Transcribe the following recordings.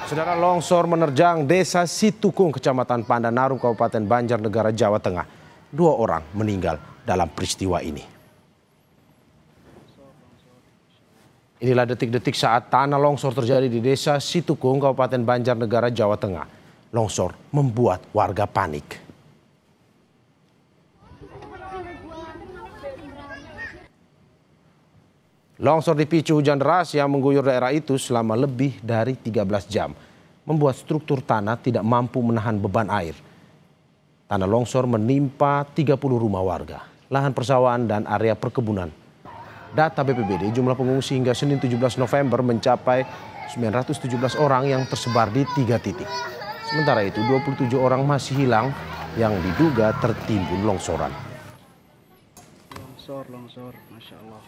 Saudara, longsor menerjang Desa Situkung, Kecamatan Pandanarum, Kabupaten Banjarnegara, Jawa Tengah. 2 orang meninggal dalam peristiwa ini. Inilah detik-detik saat tanah longsor terjadi di Desa Situkung, Kabupaten Banjarnegara, Jawa Tengah. Longsor membuat warga panik. Longsor dipicu hujan deras yang mengguyur daerah itu selama lebih dari 13 jam. Membuat struktur tanah tidak mampu menahan beban air. Tanah longsor menimpa 30 rumah warga, lahan persawahan dan area perkebunan. Data BPBD, jumlah pengungsi hingga Senin 17 November mencapai 917 orang yang tersebar di 3 titik. Sementara itu 27 orang masih hilang yang diduga tertimbun longsoran. Longsor, Masya Allah.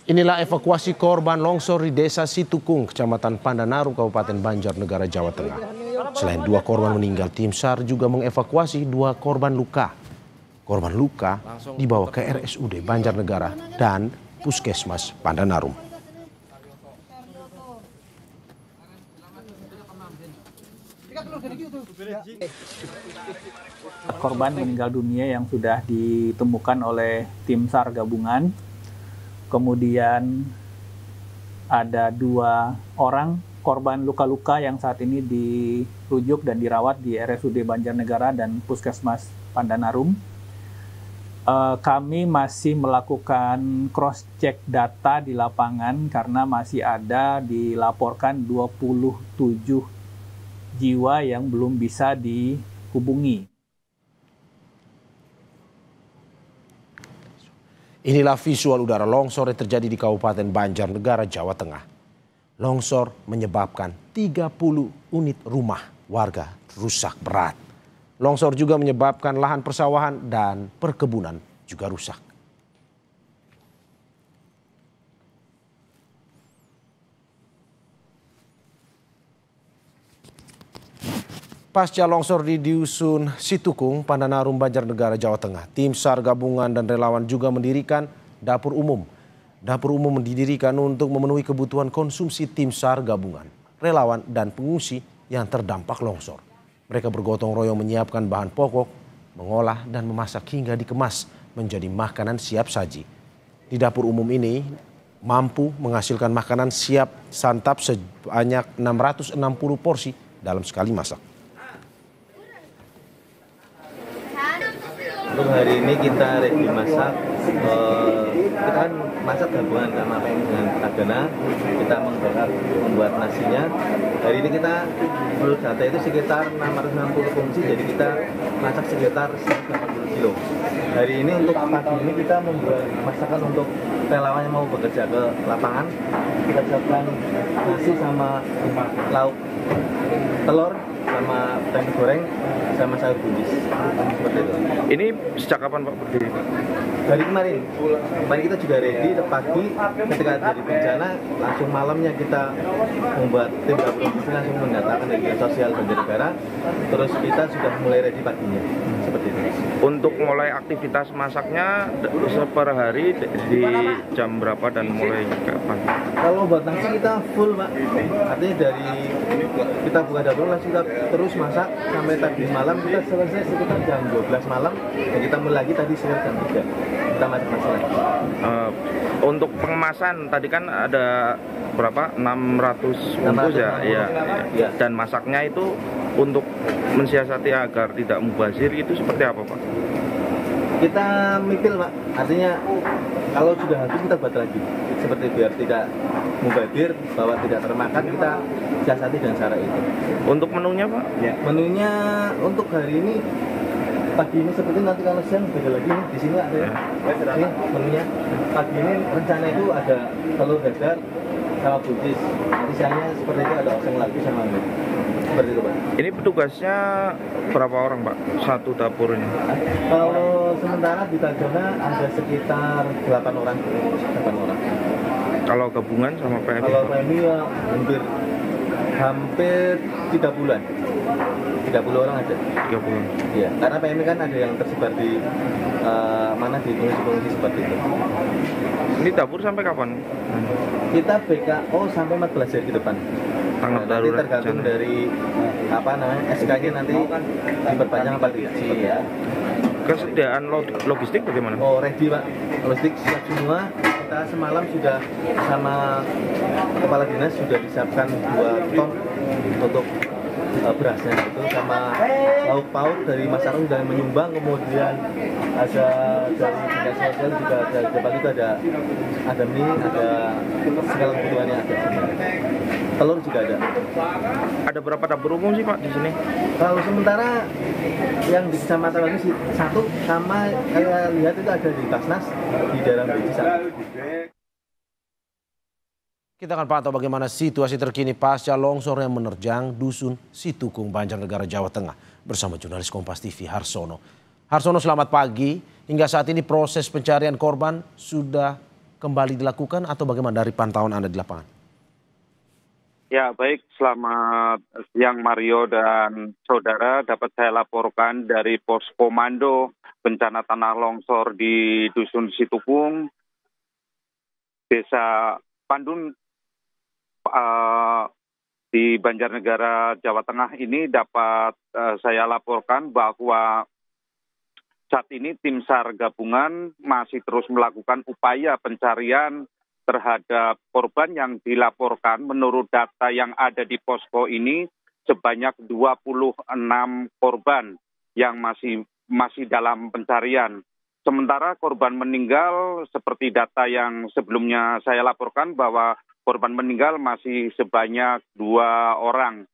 Inilah evakuasi korban longsor di Desa Situkung, Kecamatan Pandanarum, Kabupaten Banjarnegara, Jawa Tengah. Selain 2 korban meninggal, tim SAR juga mengevakuasi 2 korban luka. Korban luka dibawa ke RSUD Banjarnegara dan Puskesmas Pandanarum. Korban meninggal dunia yang sudah ditemukan oleh tim SAR gabungan. Kemudian ada 2 orang korban luka-luka yang saat ini dirujuk dan dirawat di RSUD Banjarnegara dan Puskesmas Pandanarum. Kami masih melakukan cross-check data di lapangan karena masih ada dilaporkan 27 jiwa yang belum bisa dihubungi. Inilah visual udara longsor yang terjadi di Kabupaten Banjarnegara, Jawa Tengah. Longsor menyebabkan 30 unit rumah warga rusak berat. Longsor juga menyebabkan lahan persawahan dan perkebunan juga rusak. Pasca longsor di Dusun Situkung, Pandanarum, Banjarnegara, Jawa Tengah, tim SAR gabungan dan relawan juga mendirikan dapur umum. Dapur umum didirikan untuk memenuhi kebutuhan konsumsi tim SAR gabungan, relawan dan pengungsi yang terdampak longsor. Mereka bergotong royong menyiapkan bahan pokok, mengolah dan memasak hingga dikemas menjadi makanan siap saji. Di dapur umum ini mampu menghasilkan makanan siap santap sebanyak 660 porsi dalam sekali masak. Untuk hari ini kita ready masak, kita kan masak gabungan sama dengan Tagana, kita membuat nasinya. Hari ini kita menurut data itu sekitar 660 porsi, jadi kita masak sekitar 180 kilo. Hari ini untuk pagi ini kita membuat masakan untuk relawan yang mau bekerja ke lapangan. Kita siapkan nasi sama lauk telur, sama tempe goreng, sama sayur buncis. Seperti itu. Ini sejak kapan Pak berdiri? Dari kemarin kita juga ready pagi ketika dari bencana, langsung malamnya kita membuat tim gabungan langsung mendatakan dari sosial Banjarnegara, terus kita sudah mulai ready paginya. Seperti itu. Untuk mulai aktivitas masaknya per hari di jam berapa dan mulai kapan? Kalau buat nasi kita full Pak, artinya dari kita buka dapur langsung kita terus masak sampai tadi malam, kita selesai sekitar jam 12 malam dan kita mulai lagi tadi sekitar jam 3 kita masak lagi. Untuk pengemasan tadi kan ada berapa? 600 bungkus ya? Ya. Dan masaknya itu untuk mensiasati agar tidak mubazir itu seperti apa Pak? Kita mipil Pak, artinya kalau sudah habis kita buat lagi, seperti biar tidak mubazir, bahwa tidak termakan, kita siasati dengan cara itu. Untuk menunya Pak? Ya. Menunya untuk hari ini pagi ini seperti nanti kalau siang beda lagi nih, di sini ada ya. Ini menunya pagi ini rencana itu ada telur dadar sama buncis. Nanti siangnya seperti itu ada oseng lagi sama ini. Seperti itu Pak. Ini petugasnya berapa orang Pak? Satu dapur ini? Kalau sementara di Tagana ada sekitar 8 orang. 8 orang. Kalau gabungan sama PMI? Kalau PMI ya hampir Hampir 30-an. 30 orang ada. 30. Iya, karena PMI kan ada yang tersebar di mana di pengungsi-pengungsi seperti itu. Ini dapur sampai kapan? Kita BKO sampai 14 hari ke depan. Tanggap Nanti darurat tergantung bencana. dari SK-nya nanti diperpanjang apa tidak. Iya. Kesediaan logistik bagaimana? Oh, ready Pak. Logistik siap semua. Kita semalam sudah sama kepala dinas sudah disiapkan 2 ton untuk berasnya itu, sama lauk pauk dari masyarakat sudah menyumbang, kemudian ada dari dinas sosial juga ada, depan itu ada mie, ada segala kebutuhannya ada. Telur juga ada. Ada berapa dapur umum sih Pak di sini? Kalau sementara yang di kecamatan lagi sih 1, sama saya lihat itu ada di Basnas di daerah Beji 1. Kita akan pantau bagaimana situasi terkini pasca longsor yang menerjang dusun Situkung, Banjarnegara, Jawa Tengah bersama jurnalis Kompas TV Harsono. Harsono, selamat pagi. Hingga saat ini proses pencarian korban sudah kembali dilakukan atau bagaimana dari pantauan Anda di lapangan? Ya, baik. Selamat siang Mario dan saudara. Dapat saya laporkan dari pos komando bencana tanah longsor di dusun Situkung, Desa Pandun, di Banjarnegara, Jawa Tengah ini dapat saya laporkan bahwa saat ini tim SAR gabungan masih terus melakukan upaya pencarian terhadap korban yang dilaporkan. Menurut data yang ada di posko ini sebanyak 26 korban yang masih dalam pencarian. Sementara korban meninggal seperti data yang sebelumnya saya laporkan bahwa korban meninggal masih sebanyak 2 orang.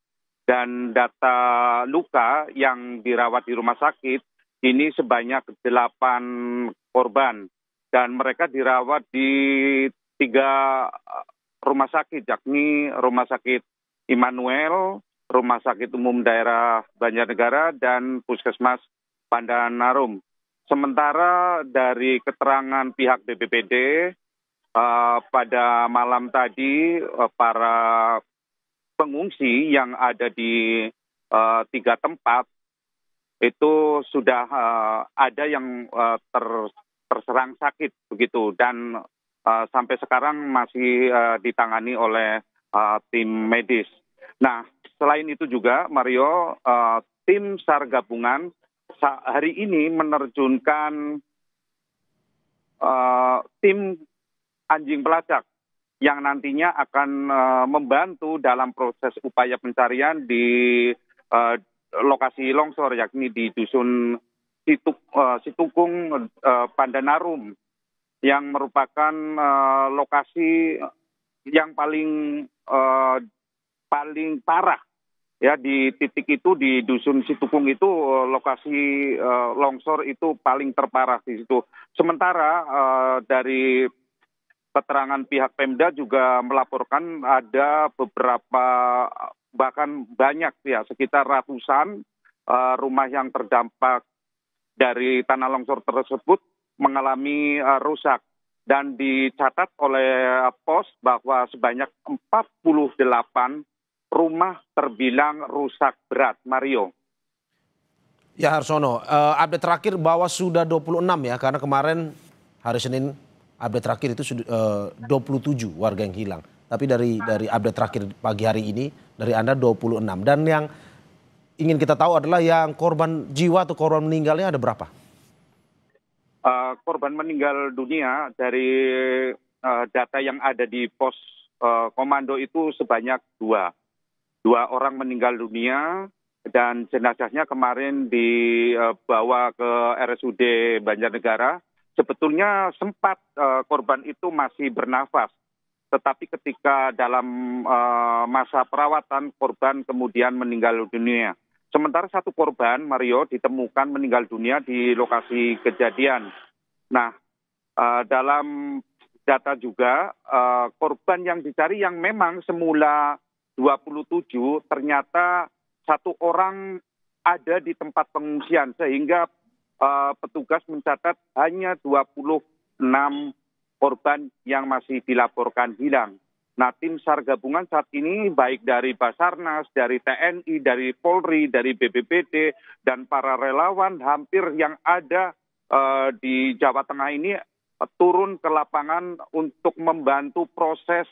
Dan data luka yang dirawat di rumah sakit ini sebanyak 8 korban. Dan mereka dirawat di 3 rumah sakit, yakni Rumah Sakit Immanuel, Rumah Sakit Umum Daerah Banjarnegara, dan Puskesmas Pandanarum. Sementara dari keterangan pihak BPBD, pada malam tadi para pengungsi yang ada di 3 tempat itu sudah ada yang terserang sakit begitu, dan sampai sekarang masih ditangani oleh tim medis. Nah, selain itu juga Mario, tim SAR gabungan hari ini menerjunkan tim anjing pelacak yang nantinya akan membantu dalam proses upaya pencarian di lokasi longsor, yakni di dusun Situkung, Pandanarum, yang merupakan lokasi yang paling parah. Ya, di titik itu di dusun Situkung itu lokasi longsor itu paling terparah di situ. Sementara dari keterangan pihak Pemda juga melaporkan ada beberapa, bahkan banyak ya, sekitar ratusan rumah yang terdampak dari tanah longsor tersebut mengalami rusak. Dan dicatat oleh pos bahwa sebanyak 48 rumah terbilang rusak berat, Mario. Ya Harsono, update terakhir bahwa sudah 26 ya, karena kemarin hari Senin update terakhir itu sudah 27 warga yang hilang. Tapi dari update terakhir pagi hari ini dari Anda 26. Dan yang ingin kita tahu adalah yang korban jiwa atau korban meninggalnya ada berapa? Korban meninggal dunia dari data yang ada di pos komando itu sebanyak 2 orang meninggal dunia, dan jenazahnya kemarin dibawa ke RSUD Banjarnegara. Sebetulnya sempat korban itu masih bernafas, tetapi ketika dalam masa perawatan korban kemudian meninggal dunia. Sementara 1 korban, Mario, ditemukan meninggal dunia di lokasi kejadian. Nah, dalam data juga korban yang dicari yang memang semula 27, ternyata 1 orang ada di tempat pengungsian, sehingga petugas mencatat hanya 26 korban yang masih dilaporkan hilang. Nah, tim SAR gabungan saat ini baik dari Basarnas, dari TNI, dari Polri, dari BPBD, dan para relawan hampir yang ada di Jawa Tengah ini turun ke lapangan untuk membantu proses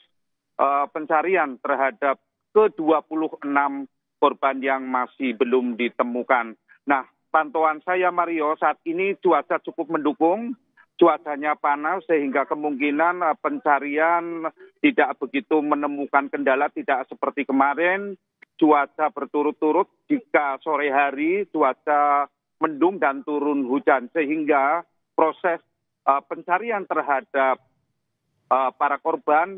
pencarian terhadap ke-26 korban yang masih belum ditemukan. Nah, pantauan saya Mario, saat ini cuaca cukup mendukung. Cuacanya panas sehingga kemungkinan pencarian tidak begitu menemukan kendala, tidak seperti kemarin. Cuaca berturut-turut, jika sore hari cuaca mendung dan turun hujan, sehingga proses pencarian terhadap para korban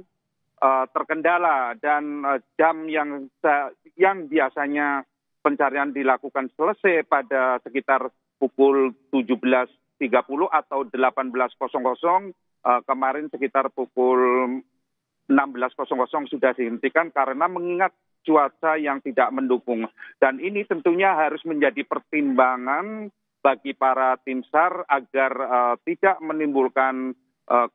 terkendala, dan jam yang biasanya pencarian dilakukan selesai pada sekitar pukul 17.30 atau 18.00, kemarin sekitar pukul 16.00 sudah dihentikan karena mengingat cuaca yang tidak mendukung. Dan ini tentunya harus menjadi pertimbangan bagi para tim SAR agar tidak menimbulkan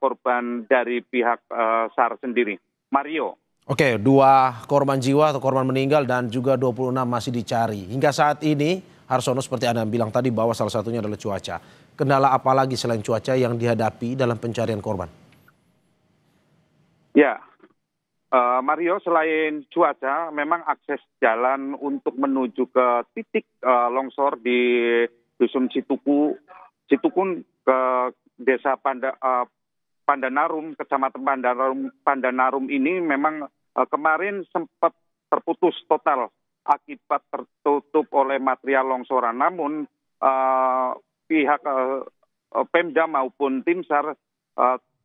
korban dari pihak SAR sendiri. Mario. Oke, 2 korban jiwa atau korban meninggal dan juga 26 masih dicari. Hingga saat ini, Harsono seperti Anda bilang tadi bahwa salah satunya adalah cuaca. Kendala apa lagi selain cuaca yang dihadapi dalam pencarian korban? Ya, Mario, selain cuaca, memang akses jalan untuk menuju ke titik longsor di Dusun Situkun ke Desa Pandanarum, Kecamatan Pandanarum ini memang kemarin sempat terputus total akibat tertutup oleh material longsoran. Namun pihak Pemda maupun tim SAR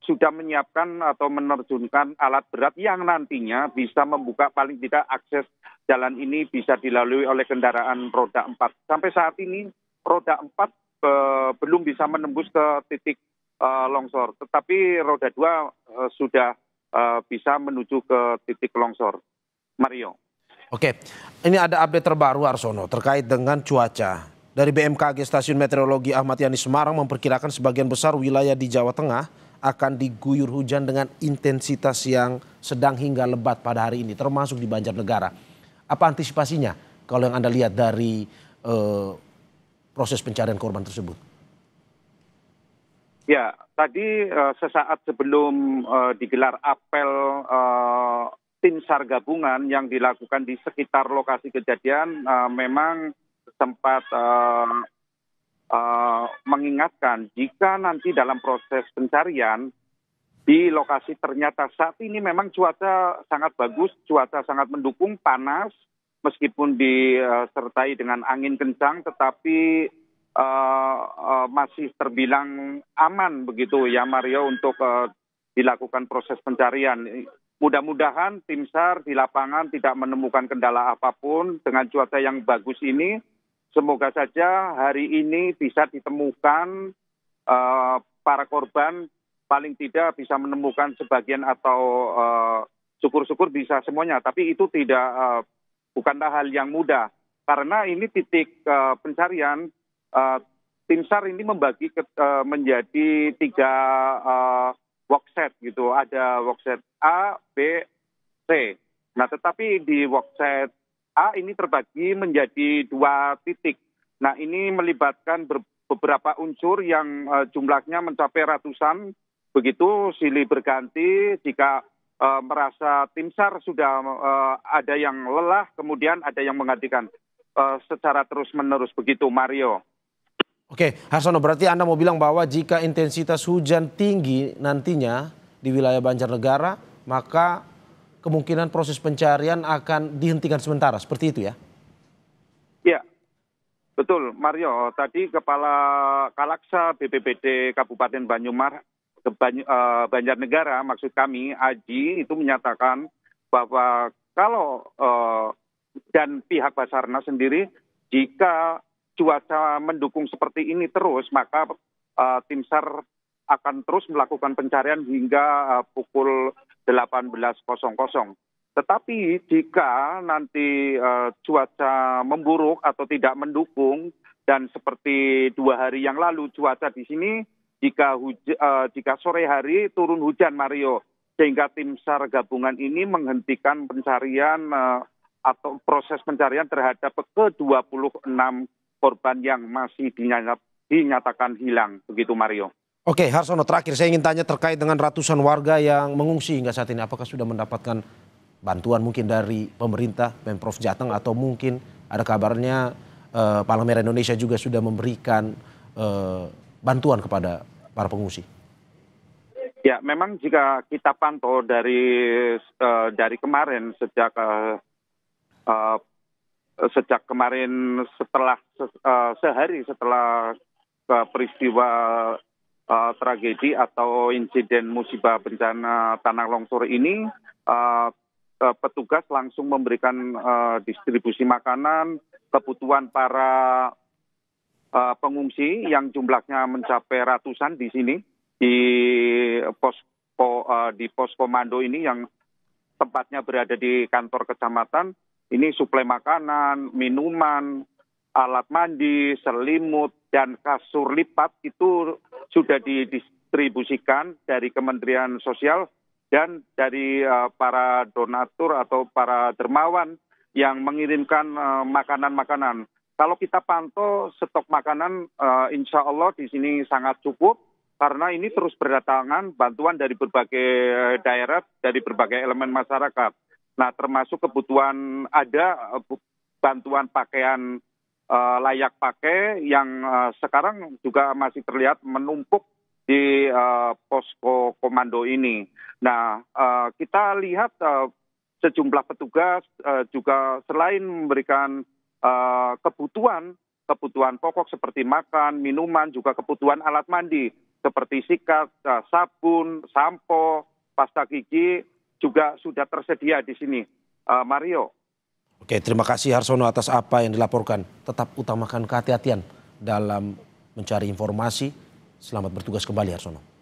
sudah menyiapkan atau menerjunkan alat berat yang nantinya bisa membuka paling tidak akses jalan ini bisa dilalui oleh kendaraan roda 4. Sampai saat ini roda 4 belum bisa menembus ke titik longsor, tetapi roda 2 sudah bisa menuju ke titik longsor. Mario. Oke, ini ada update terbaru Arsono terkait dengan cuaca. Dari BMKG Stasiun Meteorologi Ahmad Yani Semarang memperkirakan sebagian besar wilayah di Jawa Tengah akan diguyur hujan dengan intensitas yang sedang hingga lebat pada hari ini, termasuk di Banjarnegara. Apa antisipasinya kalau yang Anda lihat dari proses pencarian korban tersebut? Ya, tadi sesaat sebelum digelar apel tim SAR gabungan yang dilakukan di sekitar lokasi kejadian memang sempat mengingatkan jika nanti dalam proses pencarian di lokasi ternyata saat ini memang cuaca sangat bagus, cuaca sangat mendukung, panas meskipun disertai dengan angin kencang, tetapi masih terbilang aman begitu ya Mario untuk dilakukan proses pencarian. Mudah-mudahan tim SAR di lapangan tidak menemukan kendala apapun dengan cuaca yang bagus ini. Semoga saja hari ini bisa ditemukan para korban, paling tidak bisa menemukan sebagian atau syukur-syukur bisa semuanya. Tapi itu bukanlah hal yang mudah karena ini titik pencarian. Tim SAR ini membagi menjadi 3 workset gitu, ada workset A, B, C. Nah, tetapi di workset A ini terbagi menjadi 2 titik. Nah, ini melibatkan beberapa unsur yang jumlahnya mencapai ratusan. Begitu silih berganti jika merasa tim SAR sudah ada yang lelah, kemudian ada yang menggantikan secara terus-menerus begitu, Mario. Oke, Harsono, berarti Anda mau bilang bahwa jika intensitas hujan tinggi nantinya di wilayah Banjarnegara, maka kemungkinan proses pencarian akan dihentikan sementara, seperti itu ya? Iya, betul Mario. Tadi Kepala Kalaksa BPBD Kabupaten Banjarnegara, maksud kami Aji, itu menyatakan bahwa kalau dan pihak Basarnas sendiri, jika cuaca mendukung seperti ini terus, maka tim SAR akan terus melakukan pencarian hingga pukul 18.00. Tetapi jika nanti cuaca memburuk atau tidak mendukung, dan seperti 2 hari yang lalu cuaca di sini, jika sore hari turun hujan, Mario, sehingga tim SAR gabungan ini menghentikan pencarian atau proses pencarian terhadap ke-26 korban yang masih dinyatakan hilang. Begitu Mario. Oke, Harsono, terakhir saya ingin tanya terkait dengan ratusan warga yang mengungsi hingga saat ini. Apakah sudah mendapatkan bantuan mungkin dari pemerintah, Pemprov Jateng, atau mungkin ada kabarnya Palang Merah Indonesia juga sudah memberikan bantuan kepada para pengungsi? Ya, memang jika kita pantau dari kemarin sejak kemarin sehari setelah peristiwa tragedi atau insiden musibah bencana tanah longsor ini, petugas langsung memberikan distribusi makanan, kebutuhan para pengungsi yang jumlahnya mencapai ratusan di sini. Di pos komando ini yang tempatnya berada di kantor kecamatan, ini suplai makanan, minuman, alat mandi, selimut, dan kasur lipat itu sudah didistribusikan dari Kementerian Sosial dan dari para donatur atau para dermawan yang mengirimkan makanan-makanan. Kalau kita pantau stok makanan, insya Allah di sini sangat cukup. Karena ini terus berdatangan bantuan dari berbagai daerah, dari berbagai elemen masyarakat. Nah, termasuk kebutuhan ada bantuan pakaian layak pakai yang sekarang juga masih terlihat menumpuk di posko komando ini. Nah, kita lihat sejumlah petugas juga selain memberikan kebutuhan pokok seperti makan, minuman, juga kebutuhan alat mandi seperti sikat, sabun, sampo, pasta gigi juga sudah tersedia di sini. Mario. Oke, terima kasih Harsono atas apa yang dilaporkan. Tetap utamakan kehati-hatian dalam mencari informasi. Selamat bertugas kembali Harsono.